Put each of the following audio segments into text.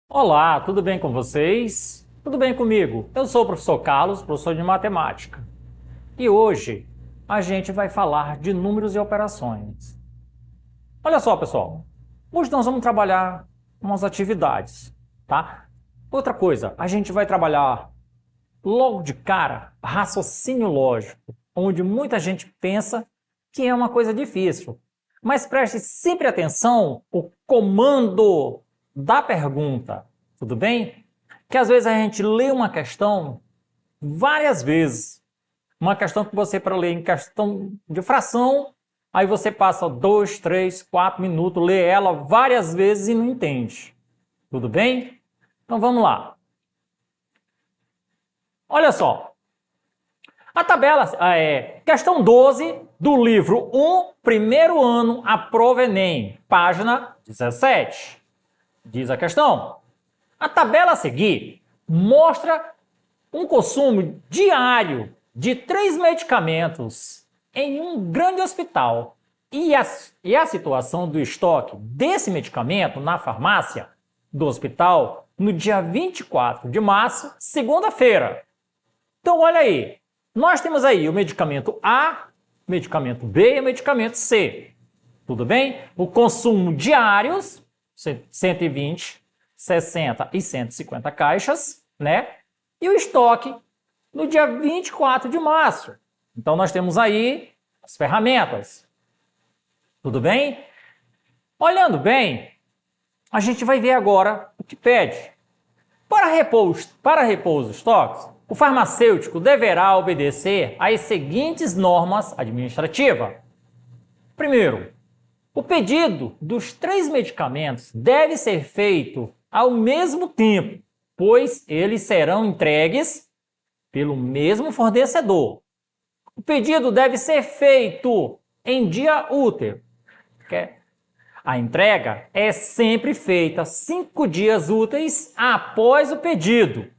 Olá, tudo bem com vocês? Tudo bem comigo? Eu sou o professor Carlos, professor de matemática. E hoje a gente vai falar de números e operações. Olha só, pessoal. Hoje nós vamos trabalhar umas atividades, tá? Outra coisa, a gente vai trabalhar logo de cara raciocínio lógico, onde muita gente pensa que é uma coisa difícil. Mas preste sempre atenção o comando da pergunta, tudo bem? Que às vezes a gente lê uma questão várias vezes. Uma questão que você para ler em questão de fração, aí você passa 2, 3, 4 minutos, lê ela várias vezes e não entende. Tudo bem? Então vamos lá. Olha só. A tabela é questão 12 do livro 1, primeiro ano, a prova Enem, página 17. Diz a questão. A tabela a seguir mostra um consumo diário de 3 medicamentos em um grande hospital e a situação do estoque desse medicamento na farmácia do hospital no dia 24 de março, segunda-feira. Então, olha aí, nós temos aí o medicamento A, o medicamento B e o medicamento C. Tudo bem? O consumo diários, 120, 60 e 150 caixas, né? E o estoque no dia 24 de março. Então, nós temos aí as ferramentas. Tudo bem? Olhando bem, a gente vai ver agora o que pede. Para repor os estoques, o farmacêutico deverá obedecer às seguintes normas administrativas. Primeiro, o pedido dos 3 medicamentos deve ser feito ao mesmo tempo, pois eles serão entregues pelo mesmo fornecedor. O pedido deve ser feito em dia útil. A entrega é sempre feita 5 dias úteis após o pedido,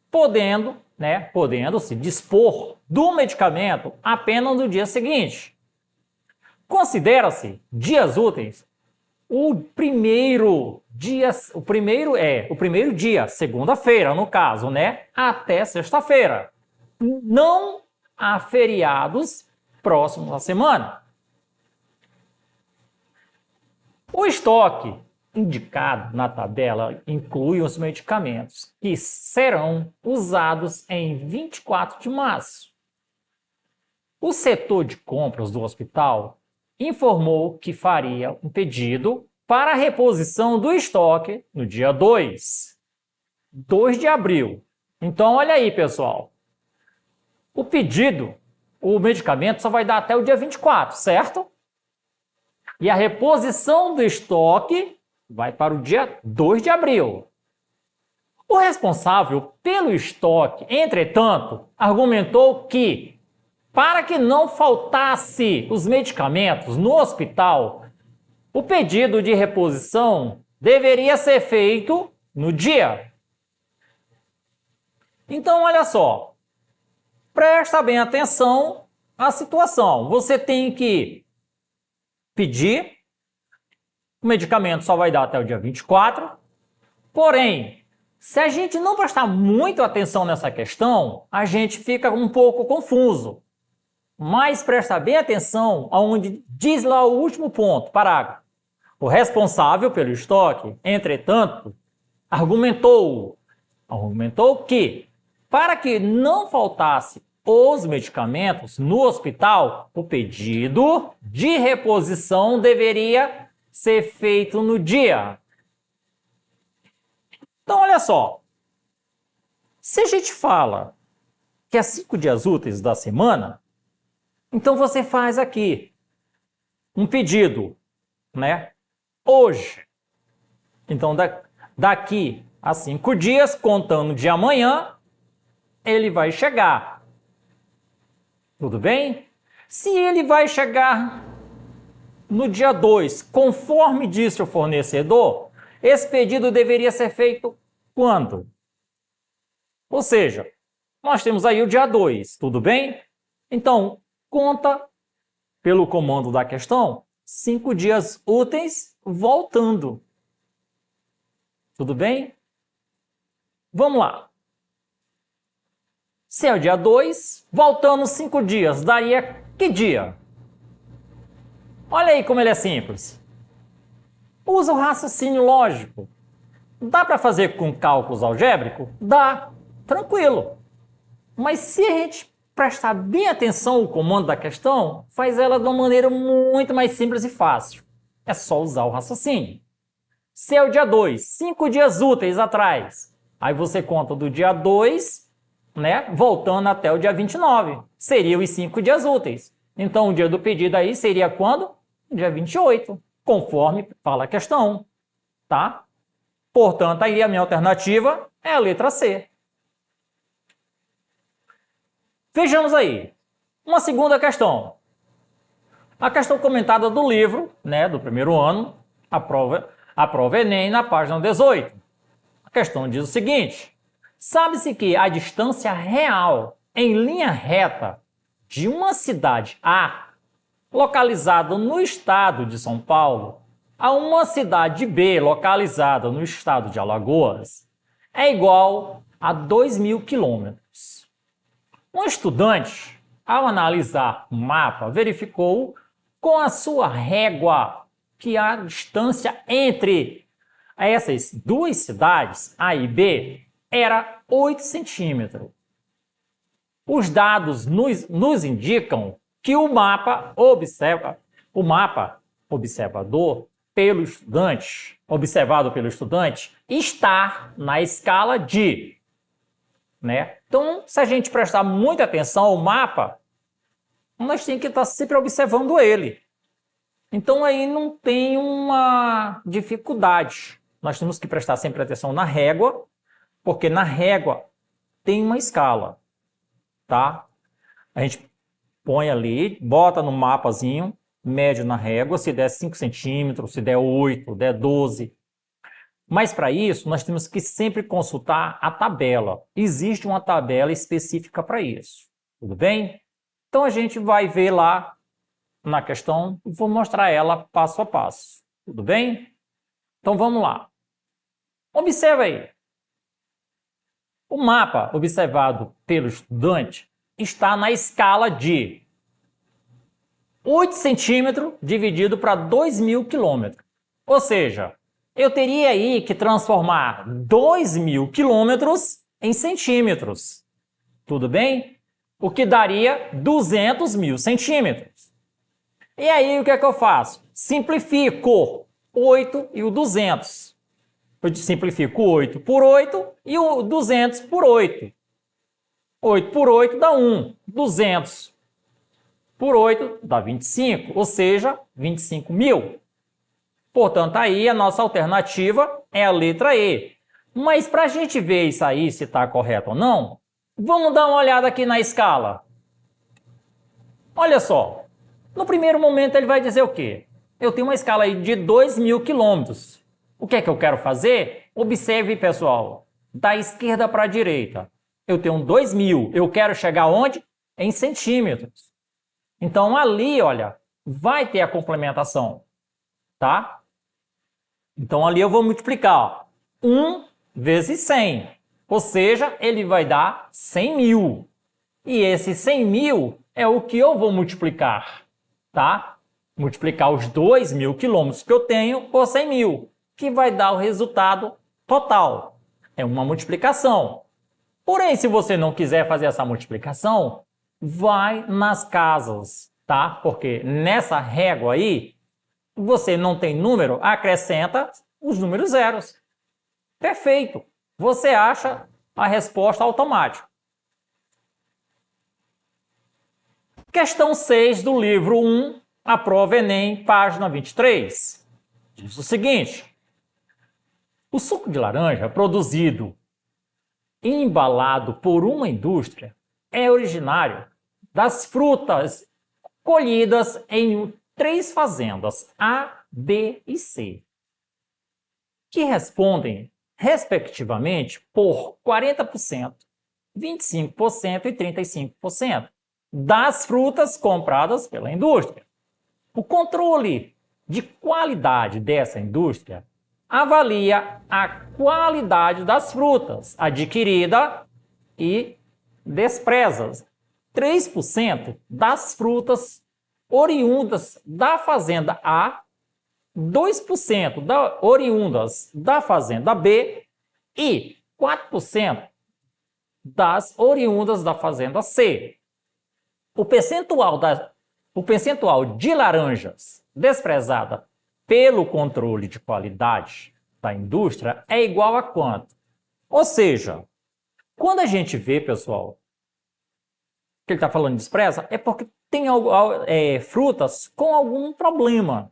podendo-se dispor do medicamento apenas no dia seguinte. Considera-se dias úteis o primeiro dia, segunda-feira, no caso, né? Até sexta-feira. Não há feriados próximos à semana. O estoque indicado na tabela inclui os medicamentos que serão usados em 24 de março. O setor de compras do hospital informou que faria um pedido para a reposição do estoque no dia 2 de abril. Então, olha aí, pessoal. O medicamento só vai dar até o dia 24, certo? E a reposição do estoque vai para o dia 2 de abril. O responsável pelo estoque, entretanto, argumentou que, para que não faltasse os medicamentos no hospital, o pedido de reposição deveria ser feito no dia. Então, olha só, presta bem atenção à situação. Você tem que pedir, o medicamento só vai dar até o dia 24, porém, se a gente não prestar muita atenção nessa questão, a gente fica um pouco confuso. Mas presta bem atenção aonde diz lá o último ponto, parágrafo. O responsável pelo estoque, entretanto, argumentou que, para que não faltasse os medicamentos no hospital, o pedido de reposição deveria ser feito no dia. Então, olha só. Se a gente fala que é 5 dias úteis da semana, então você faz aqui um pedido, né? Hoje. Então, daqui a 5 dias, contando de amanhã, ele vai chegar. Tudo bem? Se ele vai chegar no dia 2, conforme disse o fornecedor, esse pedido deveria ser feito quando? Ou seja, nós temos aí o dia 2, tudo bem? Então, conta pelo comando da questão 5 dias úteis voltando. Tudo bem? Vamos lá. Se é o dia 2, voltando 5 dias, daria que dia? Olha aí como ele é simples. Usa o raciocínio lógico. Dá para fazer com cálculos algébricos? Dá, tranquilo. Mas se a gente prestar bem atenção ao comando da questão, faz ela de uma maneira muito mais simples e fácil. É só usar o raciocínio. Se é o dia 2, 5 dias úteis atrás, aí você conta do dia 2, né, voltando até o dia 29. Seriam os 5 dias úteis. Então, o dia do pedido aí seria quando? Dia 28, conforme fala a questão, tá? Portanto, aí a minha alternativa é a letra C. Vejamos aí, uma segunda questão. A questão comentada do livro, né, do primeiro ano, a prova Enem, na página 18. A questão diz o seguinte: sabe-se que a distância real em linha reta de uma cidade A, localizada no estado de São Paulo, a uma cidade B, localizada no estado de Alagoas, é igual a 2.000 quilômetros. Um estudante, ao analisar o mapa, verificou com a sua régua que a distância entre essas duas cidades, A e B, era 8 centímetros. Os dados nos indicam que o mapa observado pelo estudante está na escala de, né? Então, se a gente prestar muita atenção ao mapa, nós temos que estar sempre observando ele. Então, aí não tem uma dificuldade. Nós temos que prestar sempre atenção na régua, porque na régua tem uma escala, tá? A gente põe ali, bota no mapazinho, médio na régua, se der 5 centímetros, se der 8, der 12. Mas para isso, nós temos que sempre consultar a tabela. Existe uma tabela específica para isso. Tudo bem? Então, a gente vai ver lá na questão e vou mostrar ela passo a passo. Tudo bem? Então, vamos lá. Observa aí. O mapa observado pelo estudante está na escala de 8 centímetros dividido para 2.000 quilômetros. Ou seja, eu teria aí que transformar 2.000 quilômetros em centímetros. Tudo bem? O que daria 200.000 centímetros. E aí, o que é que eu faço? Simplifico 8 e o 200. Eu simplifico 8 por 8 e o 200 por 8. 8 por 8 dá 1. 200 por 8 dá 25, ou seja, 25.000. Portanto, aí a nossa alternativa é a letra E. Mas para a gente ver isso aí, se está correto ou não, vamos dar uma olhada aqui na escala. Olha só, no primeiro momento ele vai dizer o quê? Eu tenho uma escala aí de 2.000 quilômetros. O que é que eu quero fazer? Observe, pessoal, da esquerda para a direita. Eu tenho 2.000, eu quero chegar onde? Em centímetros. Então, ali, olha, vai ter a complementação, tá? Então, ali eu vou multiplicar, ó, 1 vezes 100, ou seja, ele vai dar 100.000. E esse 100.000 é o que eu vou multiplicar, tá? Multiplicar os 2.000 quilômetros que eu tenho por 100.000, que vai dar o resultado total. É uma multiplicação. Porém, se você não quiser fazer essa multiplicação, vai nas casas, tá? Porque nessa régua aí, você não tem número, acrescenta os números zeros. Perfeito. Você acha a resposta automática. Questão 6 do livro 1, a prova Enem, página 23. Diz o seguinte: o suco de laranja produzido e embalado por uma indústria é originário das frutas colhidas em um três fazendas A, B e C, que respondem, respectivamente, por 40%, 25% e 35% das frutas compradas pela indústria. O controle de qualidade dessa indústria avalia a qualidade das frutas adquirida e despreza 3% das frutas oriundas da fazenda A, 2% oriundas da fazenda B e 4% das oriundas da fazenda C. O percentual de laranjas desprezada pelo controle de qualidade da indústria é igual a quanto? Ou seja, quando a gente vê, pessoal, que ele está falando de despreza, é porque tem frutas com algum problema.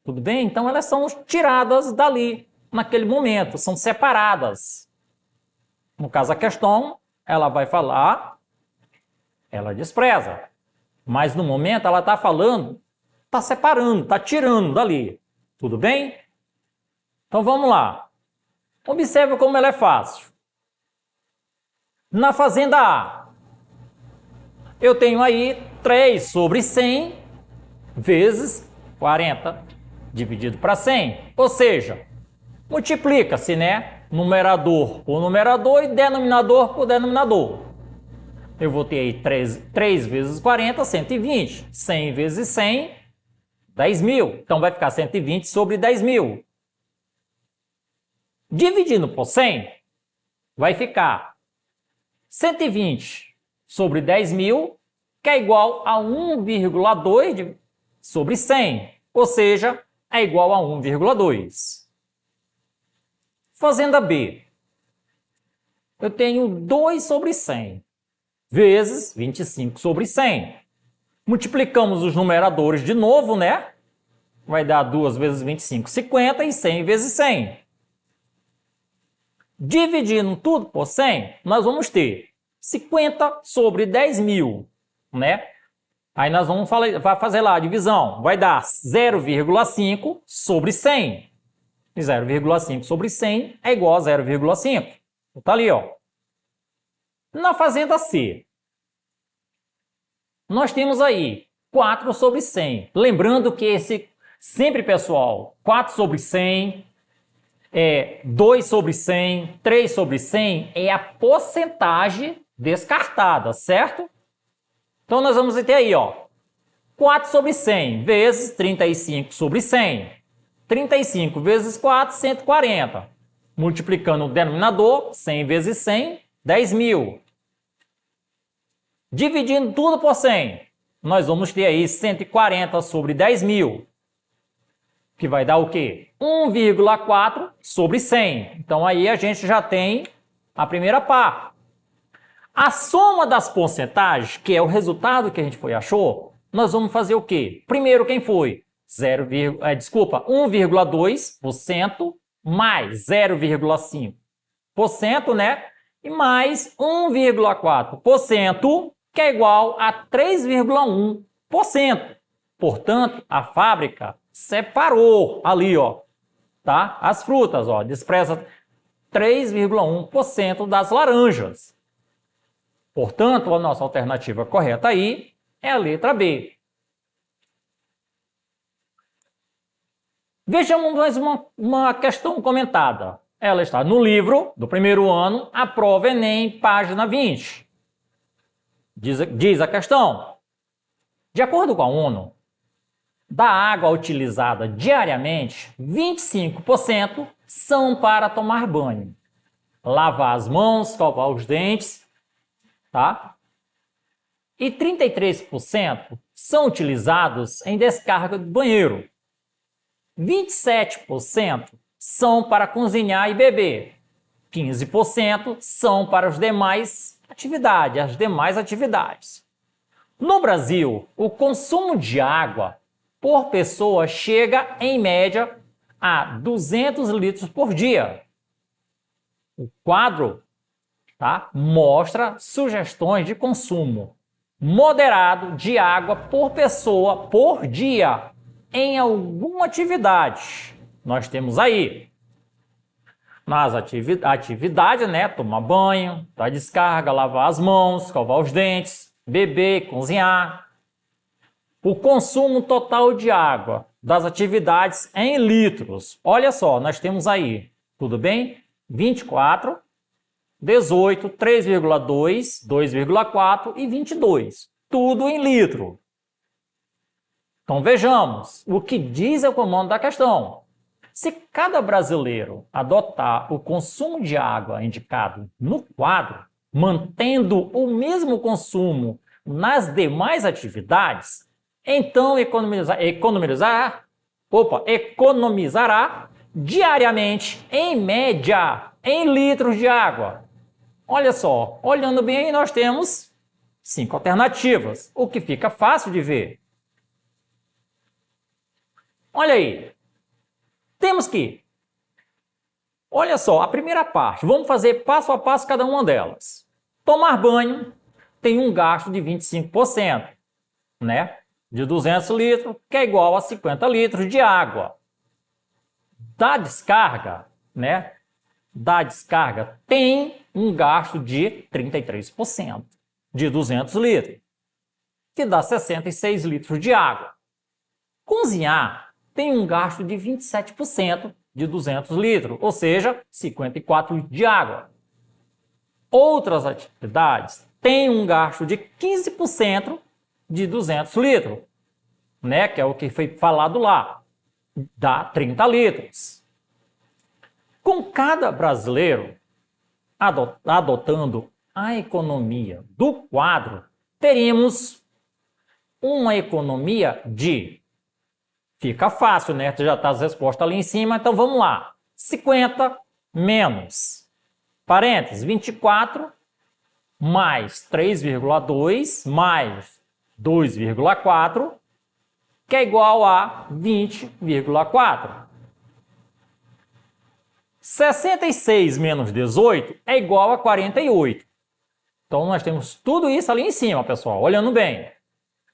Tudo bem? Então elas são tiradas dali, naquele momento, são separadas. No caso, a questão, ela vai falar, ela despreza. Mas no momento ela está falando, está separando, está tirando dali. Tudo bem? Então vamos lá. Observe como ela é fácil. Na fazenda A, eu tenho aí 3 sobre 100 vezes 40 dividido para 100. Ou seja, multiplica-se, né? Numerador por numerador e denominador por denominador. Eu vou ter aí 3 vezes 40, 120. 100 vezes 100, 10 mil. Então vai ficar 120 sobre 10 mil. Dividindo por 100, vai ficar 120 sobre 10 mil, que é igual a 1,2 sobre 100. Ou seja, é igual a 1,2. Fazenda B. Eu tenho 2 sobre 100 vezes 25 sobre 100. Multiplicamos os numeradores de novo, né? Vai dar 2 vezes 25, 50 e 100 vezes 100. Dividindo tudo por 100, nós vamos ter 50 sobre 10 mil, né? Aí nós vamos fazer lá a divisão. Vai dar 0,5 sobre 100. E 0,5 sobre 100 é igual a 0,5. Está ali, ó. Na fazenda C, nós temos aí 4 sobre 100. Lembrando que sempre, pessoal, 4 sobre 100, 2 sobre 100, 3 sobre 100 é a porcentagem descartada, certo? Então nós vamos ter aí, ó, 4 sobre 100 vezes 35 sobre 100. 35 vezes 4, 140. Multiplicando o denominador, 100 vezes 100, 10 mil. Dividindo tudo por 100, nós vamos ter aí 140 sobre 10 mil. Que vai dar o quê? 1,4 sobre 100. Então aí a gente já tem a primeira parte. A soma das porcentagens, que é o resultado que a gente achou, nós vamos fazer o quê? Primeiro, quem foi? 1,2% mais 0,5%, né? E mais 1,4%, que é igual a 3,1%. Portanto, a fábrica separou ali, ó, tá? As frutas, ó, despreza 3,1% das laranjas. Portanto, a nossa alternativa correta aí é a letra B. Vejamos mais uma questão comentada. Ela está no livro do primeiro ano, a prova Enem, página 20. Diz a questão: de acordo com a ONU, da água utilizada diariamente, 25% são para tomar banho, lavar as mãos, escovar os dentes, tá? E 33% são utilizados em descarga do banheiro. 27% são para cozinhar e beber. 15% são para as demais atividades. No Brasil, o consumo de água por pessoa chega, em média, a 200 litros por dia. O quadro, tá, mostra sugestões de consumo moderado de água por pessoa por dia. em alguma atividade. Nós temos aí nas atividades, né? Tomar banho, dar descarga, lavar as mãos, escovar os dentes, beber, cozinhar. O consumo total de água das atividades em litros. Olha só, nós temos aí, tudo bem? 24, 18, 3,2, 2,4 e 22. Tudo em litro. Então vejamos o que diz o comando da questão. Se cada brasileiro adotar o consumo de água indicado no quadro, mantendo o mesmo consumo nas demais atividades, então economizará diariamente, em média, em litros de água. Olha só, olhando bem aí, nós temos 5 alternativas, o que fica fácil de ver. Olha aí, temos que, olha só, a primeira parte, vamos fazer passo a passo cada uma delas. Tomar banho tem um gasto de 25%, né? De 200 litros, que é igual a 50 litros de água. Da descarga, né? Da descarga tem um gasto de 33% de 200 litros, que dá 66 litros de água. Cozinhar tem um gasto de 27% de 200 litros, ou seja, 54 litros de água. Outras atividades têm um gasto de 15% de 200 litros, né, que é o que foi falado lá, dá 30 litros. Com cada brasileiro adotando a economia do quadro, teríamos uma economia de... Fica fácil, né? Já está as respostas ali em cima, então vamos lá. 50 menos, parênteses, 24 mais 3,2 mais 2,4, que é igual a 20,4. 66 menos 18 é igual a 48. Então, nós temos tudo isso ali em cima, pessoal, olhando bem.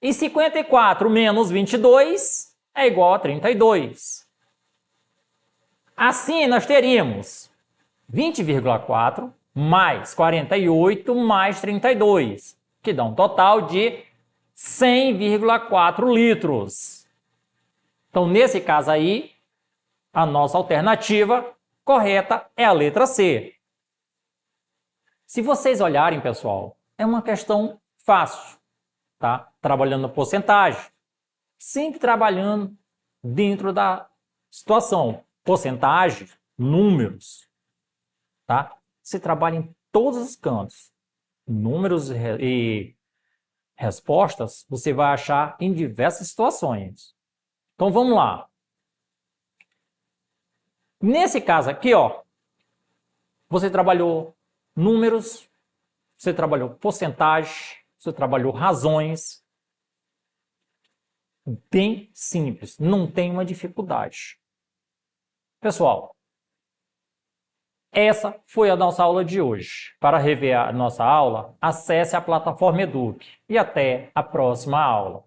E 54 menos 22 é igual a 32. Assim, nós teríamos 20,4 mais 48 mais 32, que dá um total de 100,4 litros. Então, nesse caso aí, a nossa alternativa correta é a letra C. Se vocês olharem, pessoal, é uma questão fácil, tá? Trabalhando porcentagem. Sempre trabalhando dentro da situação. Porcentagem, números, tá? Você trabalha em todos os cantos. Números e respostas você vai achar em diversas situações. Então vamos lá. Nesse caso aqui, ó, você trabalhou números, você trabalhou porcentagem, você trabalhou razões. Bem simples, não tem uma dificuldade. Pessoal, essa foi a nossa aula de hoje. Para rever a nossa aula, acesse a plataforma Eduque e até a próxima aula.